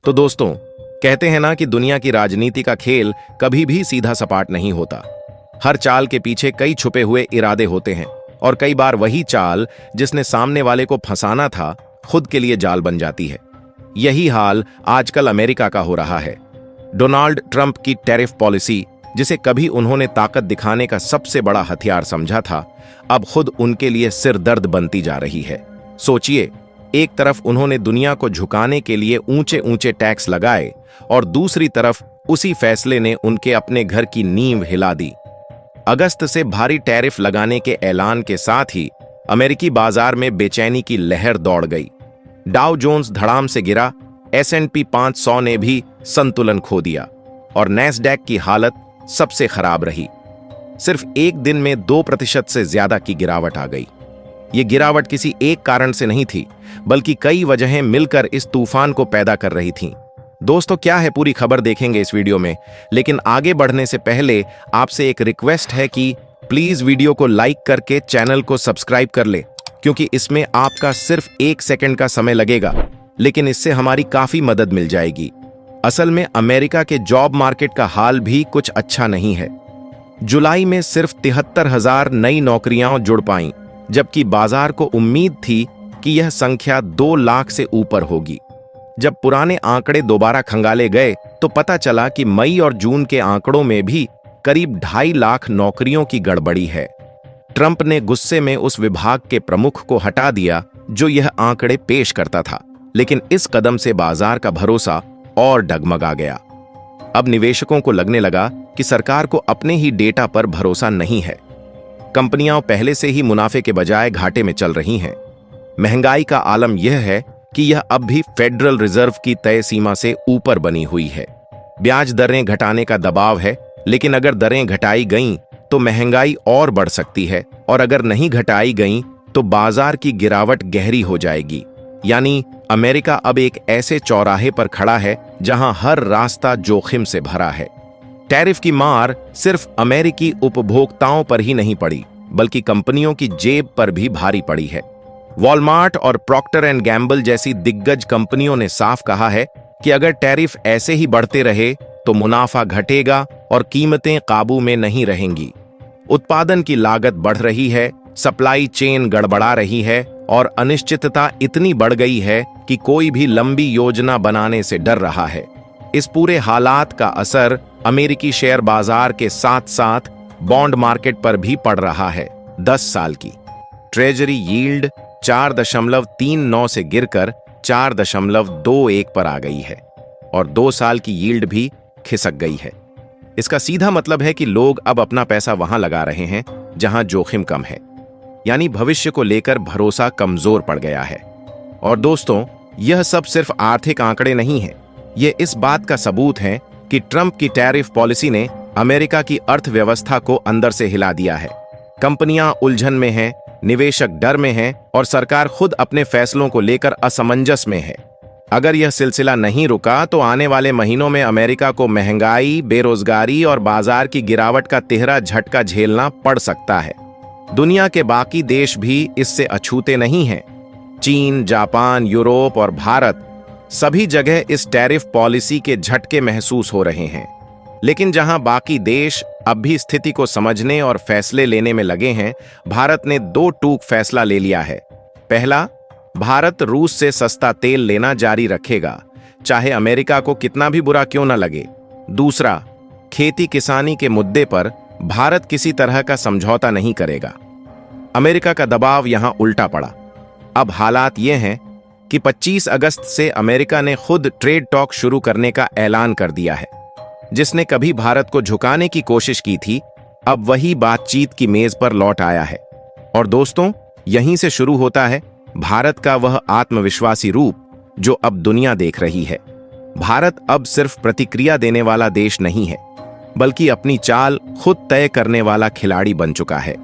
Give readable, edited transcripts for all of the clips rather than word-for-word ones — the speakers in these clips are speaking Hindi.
तो दोस्तों, कहते हैं ना कि दुनिया की राजनीति का खेल कभी भी सीधा सपाट नहीं होता। हर चाल के पीछे कई छुपे हुए इरादे होते हैं और कई बार वही चाल जिसने सामने वाले को फंसाना था, खुद के लिए जाल बन जाती है। यही हाल आजकल अमेरिका का हो रहा है। डोनाल्ड ट्रंप की टैरिफ पॉलिसी, जिसे कभी उन्होंने ताकत दिखाने का सबसे बड़ा हथियार समझा था, अब खुद उनके लिए सिरदर्द बनती जा रही है। सोचिए, एक तरफ उन्होंने दुनिया को झुकाने के लिए ऊंचे ऊंचे टैक्स लगाए और दूसरी तरफ उसी फैसले ने उनके अपने घर की नींव हिला दी। अगस्त से भारी टैरिफ लगाने के ऐलान के साथ ही अमेरिकी बाजार में बेचैनी की लहर दौड़ गई। डाउ जोन्स धड़ाम से गिरा, S&P 500 ने भी संतुलन खो दिया और नैस्डैक की हालत सबसे खराब रही। सिर्फ एक दिन में 2% से ज्यादा की गिरावट आ गई। ये गिरावट किसी एक कारण से नहीं थी, बल्कि कई वजहें मिलकर इस तूफान को पैदा कर रही थीं। दोस्तों, क्या है, पूरी खबर देखेंगे इस वीडियो में, लेकिन आगे बढ़ने से पहले आपसे एक रिक्वेस्ट है कि प्लीज वीडियो को लाइक करके चैनल को सब्सक्राइब कर ले, क्योंकि इसमें आपका सिर्फ 1 सेकंड का समय लगेगा, लेकिन इससे हमारी काफी मदद मिल जाएगी। असल में अमेरिका के जॉब मार्केट का हाल भी कुछ अच्छा नहीं है। जुलाई में सिर्फ 73,000 नई नौकरियां जुड़ पाईं, जबकि बाजार को उम्मीद थी कि यह संख्या 2 लाख से ऊपर होगी। जब पुराने आंकड़े दोबारा खंगाले गए तो पता चला कि मई और जून के आंकड़ों में भी करीब 2.5 लाख नौकरियों की गड़बड़ी है। ट्रंप ने गुस्से में उस विभाग के प्रमुख को हटा दिया जो यह आंकड़े पेश करता था, लेकिन इस कदम से बाजार का भरोसा और डगमगा गया। अब निवेशकों को लगने लगा कि सरकार को अपने ही डेटा पर भरोसा नहीं है। कंपनियां पहले से ही मुनाफे के बजाय घाटे में चल रही हैं। महंगाई का आलम यह है कि यह अब भी फेडरल रिजर्व की तय सीमा से ऊपर बनी हुई है। ब्याज दरें घटाने का दबाव है, लेकिन अगर दरें घटाई गईं तो महंगाई और बढ़ सकती है, और अगर नहीं घटाई गईं तो बाजार की गिरावट गहरी हो जाएगी। यानी अमेरिका अब एक ऐसे चौराहे पर खड़ा है जहां हर रास्ता जोखिम से भरा है। टैरिफ की मार सिर्फ अमेरिकी उपभोक्ताओं पर ही नहीं पड़ी, बल्कि कंपनियों की जेब पर भी भारी पड़ी है। वॉलमार्ट और प्रॉक्टर एंड गैम्बल जैसी दिग्गज कंपनियों ने साफ कहा है कि अगर टैरिफ ऐसे ही बढ़ते रहे तो मुनाफा घटेगा और कीमतें काबू में नहीं रहेंगी। उत्पादन की लागत बढ़ रही है, सप्लाई चेन गड़बड़ा रही है और अनिश्चितता इतनी बढ़ गई है कि कोई भी लंबी योजना बनाने से डर रहा है। इस पूरे हालात का असर अमेरिकी शेयर बाजार के साथ साथ बॉन्ड मार्केट पर भी पड़ रहा है। 10 साल की ट्रेजरी यील्ड 4.39 से गिरकर 4.21 पर आ गई है और 2 साल की यील्ड भी खिसक गई है। इसका सीधा मतलब है कि लोग अब अपना पैसा वहां लगा रहे हैं जहां जोखिम कम है, यानी भविष्य को लेकर भरोसा कमजोर पड़ गया है। और दोस्तों, यह सब सिर्फ आर्थिक आंकड़े नहीं है, ये इस बात का सबूत है कि ट्रंप की टैरिफ पॉलिसी ने अमेरिका की अर्थव्यवस्था को अंदर से हिला दिया है। कंपनियां उलझन में हैं, निवेशक डर में हैं और सरकार खुद अपने फैसलों को लेकर असमंजस में है। अगर यह सिलसिला नहीं रुका तो आने वाले महीनों में अमेरिका को महंगाई, बेरोजगारी और बाजार की गिरावट का तिहरा झटका झेलना पड़ सकता है। दुनिया के बाकी देश भी इससे अछूते नहीं हैं। चीन, जापान, यूरोप और भारत, सभी जगह इस टैरिफ पॉलिसी के झटके महसूस हो रहे हैं। लेकिन जहां बाकी देश अब भी स्थिति को समझने और फैसले लेने में लगे हैं, भारत ने 2 टूक फैसला ले लिया है। पहला, भारत रूस से सस्ता तेल लेना जारी रखेगा, चाहे अमेरिका को कितना भी बुरा क्यों न लगे। दूसरा, खेती किसानी के मुद्दे पर भारत किसी तरह का समझौता नहीं करेगा। अमेरिका का दबाव यहां उल्टा पड़ा। अब हालात ये हैं कि 25 अगस्त से अमेरिका ने खुद ट्रेड टॉक शुरू करने का ऐलान कर दिया है। जिसने कभी भारत को झुकाने की कोशिश की थी, अब वही बातचीत की मेज पर लौट आया है। और दोस्तों, यहीं से शुरू होता है भारत का वह आत्मविश्वासी रूप जो अब दुनिया देख रही है। भारत अब सिर्फ प्रतिक्रिया देने वाला देश नहीं है, बल्कि अपनी चाल खुद तय करने वाला खिलाड़ी बन चुका है।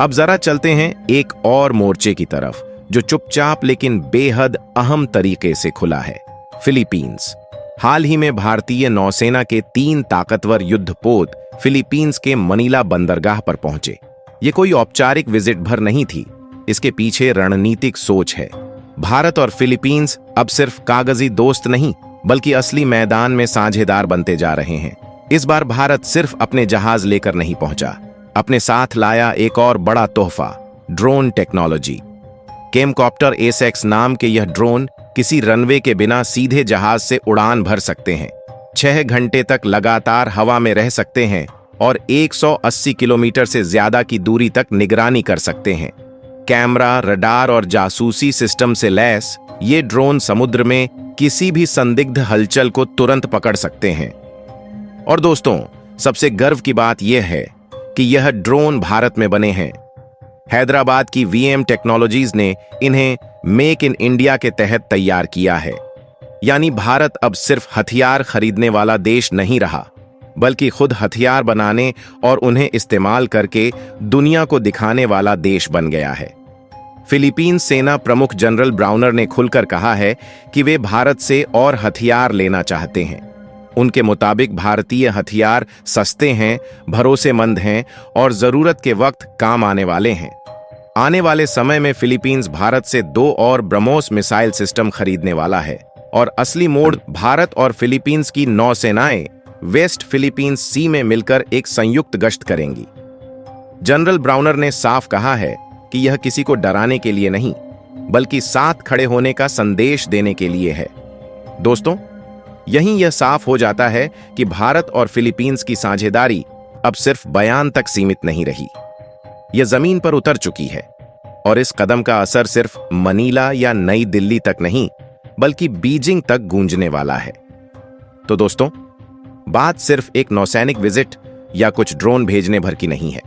अब जरा चलते हैं एक और मोर्चे की तरफ, जो चुपचाप लेकिन बेहद अहम तरीके से खुला है। फिलीपींस। हाल ही में भारतीय नौसेना के 3 ताकतवर युद्धपोत फिलीपींस के मनीला बंदरगाह पर पहुंचे। ये कोई औपचारिक विजिट भर नहीं थी, इसके पीछे रणनीतिक सोच है। भारत और फिलीपींस अब सिर्फ कागजी दोस्त नहीं, बल्कि असली मैदान में साझेदार बनते जा रहे हैं। इस बार भारत सिर्फ अपने जहाज लेकर नहीं पहुंचा, अपने साथ लाया एक और बड़ा तोहफा, ड्रोन टेक्नोलॉजी। केमकॉप्टर एस-एक्स नाम के यह ड्रोन किसी रनवे के बिना सीधे जहाज से उड़ान भर सकते हैं, 6 घंटे तक लगातार हवा में रह सकते हैं और 180 किलोमीटर से ज्यादा की दूरी तक निगरानी कर सकते हैं। कैमरा, रडार और जासूसी सिस्टम से लैस ये ड्रोन समुद्र में किसी भी संदिग्ध हलचल को तुरंत पकड़ सकते हैं। और दोस्तों, सबसे गर्व की बात यह है कि यह ड्रोन भारत में बने हैं। हैदराबाद की वीएम टेक्नोलॉजीज ने इन्हें मेक इन इंडिया के तहत तैयार किया है। यानी भारत अब सिर्फ हथियार खरीदने वाला देश नहीं रहा, बल्कि खुद हथियार बनाने और उन्हें इस्तेमाल करके दुनिया को दिखाने वाला देश बन गया है। फिलीपींस सेना प्रमुख जनरल ब्राउनर ने खुलकर कहा है कि वे भारत से और हथियार लेना चाहते हैं। उनके मुताबिक भारतीय हथियार सस्ते हैं, भरोसेमंद हैं और जरूरत के वक्त काम आने वाले हैं। आने वाले समय में फिलीपींस भारत से 2 और ब्रह्मोस मिसाइल सिस्टम खरीदने वाला है और असली मोड़ भारत और फिलीपींस की नौसेनाएं वेस्ट फिलीपींस सी में मिलकर एक संयुक्त गश्त करेंगी। जनरल ब्राउनर ने साफ कहा है कि यह किसी को डराने के लिए नहीं, बल्कि साथ खड़े होने का संदेश देने के लिए है। दोस्तों, यहीं यह साफ हो जाता है कि भारत और फिलीपींस की साझेदारी अब सिर्फ बयान तक सीमित नहीं रही, यह जमीन पर उतर चुकी है। और इस कदम का असर सिर्फ मनीला या नई दिल्ली तक नहीं, बल्कि बीजिंग तक गूंजने वाला है। तो दोस्तों, बात सिर्फ एक नौसैनिक विजिट या कुछ ड्रोन भेजने भर की नहीं है।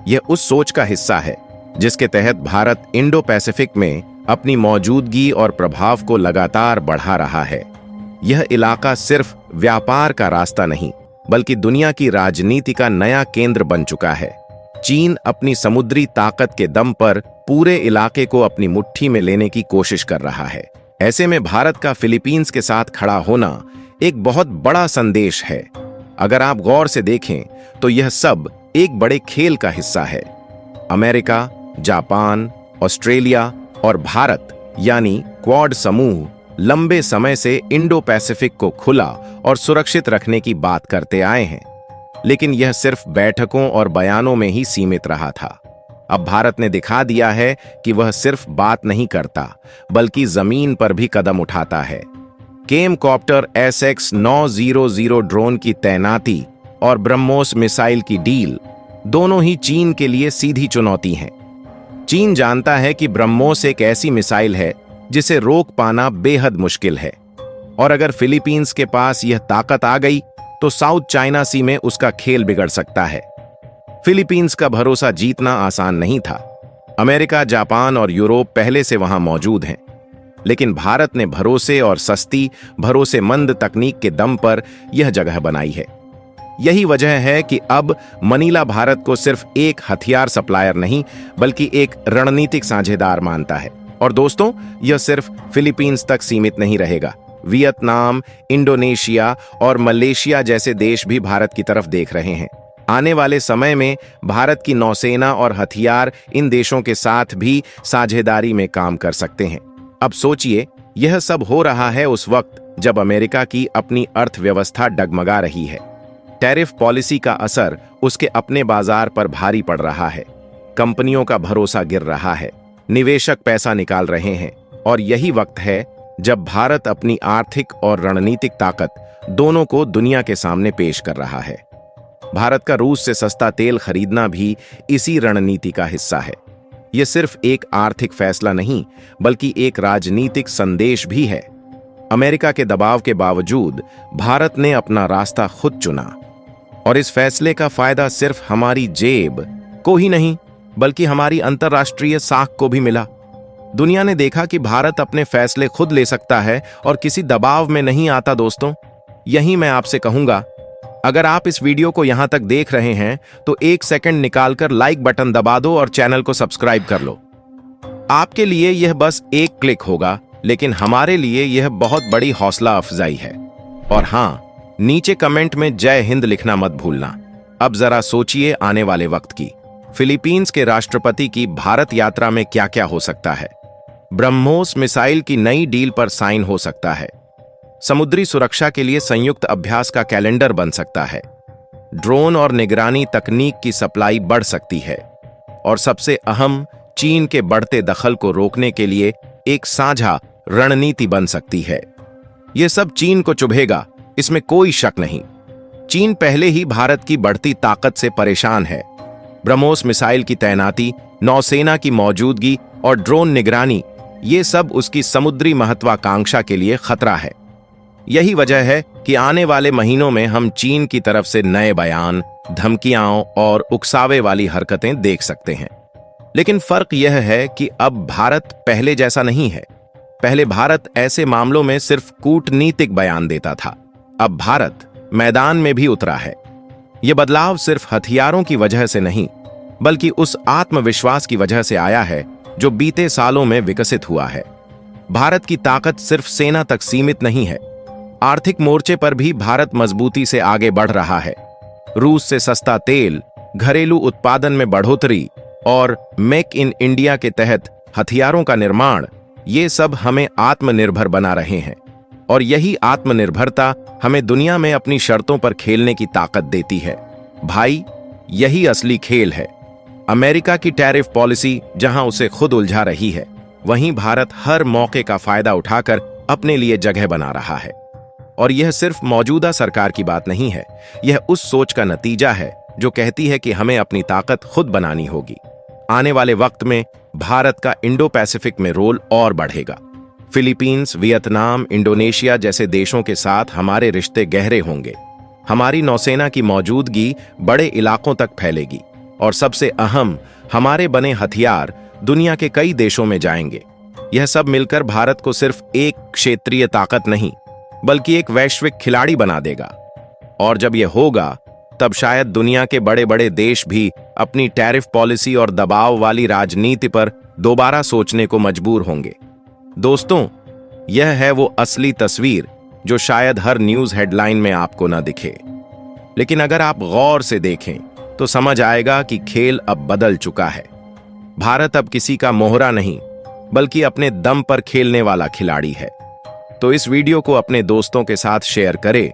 यह उस सोच का हिस्सा है जिसके तहत भारत इंडो पैसिफिक में अपनी मौजूदगी और प्रभाव को लगातार बढ़ा रहा है। यह इलाका सिर्फ व्यापार का रास्ता नहीं, बल्कि दुनिया की राजनीति का नया केंद्र बन चुका है। चीन अपनी समुद्री ताकत के दम पर पूरे इलाके को अपनी मुट्ठी में लेने की कोशिश कर रहा है। ऐसे में भारत का फिलीपींस के साथ खड़ा होना एक बहुत बड़ा संदेश है। अगर आप गौर से देखें तो यह सब एक बड़े खेल का हिस्सा है। अमेरिका, जापान, ऑस्ट्रेलिया और भारत यानी क्वाड समूह लंबे समय से इंडो पैसिफिक को खुला और सुरक्षित रखने की बात करते आए हैं, लेकिन यह सिर्फ बैठकों और बयानों में ही सीमित रहा था। अब भारत ने दिखा दिया है कि वह सिर्फ बात नहीं करता, बल्कि जमीन पर भी कदम उठाता है। केमकॉप्टर एस-एक्स 900 ड्रोन की तैनाती और ब्रह्मोस मिसाइल की डील दोनों ही चीन के लिए सीधी चुनौती हैं। चीन जानता है कि ब्रह्मोस एक ऐसी मिसाइल है जिसे रोक पाना बेहद मुश्किल है, और अगर फिलीपींस के पास यह ताकत आ गई तो साउथ चाइना सी में उसका खेल बिगड़ सकता है। फिलीपींस का भरोसा जीतना आसान नहीं था। अमेरिका, जापान और यूरोप पहले से वहां मौजूद हैं, लेकिन भारत ने भरोसे और सस्ती, भरोसेमंद तकनीक के दम पर यह जगह बनाई है। यही वजह है कि अब मनीला भारत को सिर्फ एक हथियार सप्लायर नहीं, बल्कि एक रणनीतिक साझेदार मानता है। और दोस्तों, यह सिर्फ फिलीपींस तक सीमित नहीं रहेगा। वियतनाम, इंडोनेशिया और मलेशिया जैसे देश भी भारत की तरफ देख रहे हैं। आने वाले समय में भारत की नौसेना और हथियार इन देशों के साथ भी साझेदारी में काम कर सकते हैं। अब सोचिए, यह सब हो रहा है उस वक्त जब अमेरिका की अपनी अर्थव्यवस्था डगमगा रही है। टैरिफ पॉलिसी का असर उसके अपने बाजार पर भारी पड़ रहा है। कंपनियों का भरोसा गिर रहा है, निवेशक पैसा निकाल रहे हैं, और यही वक्त है जब भारत अपनी आर्थिक और रणनीतिक ताकत दोनों को दुनिया के सामने पेश कर रहा है। भारत का रूस से सस्ता तेल खरीदना भी इसी रणनीति का हिस्सा है। यह सिर्फ एक आर्थिक फैसला नहीं, बल्कि एक राजनीतिक संदेश भी है। अमेरिका के दबाव के बावजूद भारत ने अपना रास्ता खुद चुना, और इस फैसले का फायदा सिर्फ हमारी जेब को ही नहीं, बल्कि हमारी अंतर्राष्ट्रीय साख को भी मिला। दुनिया ने देखा कि भारत अपने फैसले खुद ले सकता है और किसी दबाव में नहीं आता। दोस्तों, यही मैं आपसे कहूंगा, अगर आप इस वीडियो को यहां तक देख रहे हैं तो 1 सेकंड निकालकर लाइक बटन दबा दो और चैनल को सब्सक्राइब कर लो। आपके लिए यह बस एक क्लिक होगा, लेकिन हमारे लिए यह बहुत बड़ी हौसला अफजाई है। और हां, नीचे कमेंट में जय हिंद लिखना मत भूलना। अब जरा सोचिए आने वाले वक्त की। फिलीपींस के राष्ट्रपति की भारत यात्रा में क्या क्या हो सकता है। ब्रह्मोस मिसाइल की नई डील पर साइन हो सकता है। समुद्री सुरक्षा के लिए संयुक्त अभ्यास का कैलेंडर बन सकता है। ड्रोन और निगरानी तकनीक की सप्लाई बढ़ सकती है। और सबसे अहम, चीन के बढ़ते दखल को रोकने के लिए एक साझा रणनीति बन सकती है। यह सब चीन को चुभेगा, इसमें कोई शक नहीं। चीन पहले ही भारत की बढ़ती ताकत से परेशान है। ब्रह्मोस मिसाइल की तैनाती, नौसेना की मौजूदगी और ड्रोन निगरानी, ये सब उसकी समुद्री महत्वाकांक्षा के लिए खतरा है। यही वजह है कि आने वाले महीनों में हम चीन की तरफ से नए बयान, धमकियां और उकसावे वाली हरकतें देख सकते हैं। लेकिन फर्क यह है कि अब भारत पहले जैसा नहीं है। पहले भारत ऐसे मामलों में सिर्फ कूटनीतिक बयान देता था, अब भारत मैदान में भी उतरा है। यह बदलाव सिर्फ हथियारों की वजह से नहीं, बल्कि उस आत्मविश्वास की वजह से आया है जो बीते सालों में विकसित हुआ है। भारत की ताकत सिर्फ सेना तक सीमित नहीं है। आर्थिक मोर्चे पर भी भारत मजबूती से आगे बढ़ रहा है। रूस से सस्ता तेल, घरेलू उत्पादन में बढ़ोतरी और मेक इन इंडिया के तहत हथियारों का निर्माण, ये सब हमें आत्मनिर्भर बना रहे हैं। और यही आत्मनिर्भरता हमें दुनिया में अपनी शर्तों पर खेलने की ताकत देती है। भाई, यही असली खेल है। अमेरिका की टैरिफ पॉलिसी जहां उसे खुद उलझा रही है, वहीं भारत हर मौके का फायदा उठाकर अपने लिए जगह बना रहा है। और यह सिर्फ मौजूदा सरकार की बात नहीं है, यह उस सोच का नतीजा है जो कहती है कि हमें अपनी ताकत खुद बनानी होगी। आने वाले वक्त में भारत का इंडो पैसिफिक में रोल और बढ़ेगा। फिलीपींस, वियतनाम, इंडोनेशिया जैसे देशों के साथ हमारे रिश्ते गहरे होंगे। हमारी नौसेना की मौजूदगी बड़े इलाकों तक फैलेगी और सबसे अहम, हमारे बने हथियार दुनिया के कई देशों में जाएंगे। यह सब मिलकर भारत को सिर्फ एक क्षेत्रीय ताकत नहीं, बल्कि एक वैश्विक खिलाड़ी बना देगा। और जब यह होगा, तब शायद दुनिया के बड़े बड़े देश भी अपनी टैरिफ पॉलिसी और दबाव वाली राजनीति पर दोबारा सोचने को मजबूर होंगे। दोस्तों, यह है वो असली तस्वीर जो शायद हर न्यूज हेडलाइन में आपको न दिखे। लेकिन अगर आप गौर से देखें तो समझ आएगा कि खेल अब बदल चुका है। भारत अब किसी का मोहरा नहीं, बल्कि अपने दम पर खेलने वाला खिलाड़ी है। तो इस वीडियो को अपने दोस्तों के साथ शेयर करें,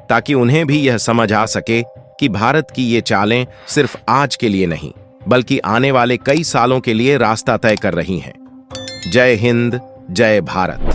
ताकि उन्हें भी यह समझ आ सके कि भारत की ये चालें सिर्फ आज के लिए नहीं, बल्कि आने वाले कई सालों के लिए रास्ता तय कर रही हैं। जय हिंद, जय भारत।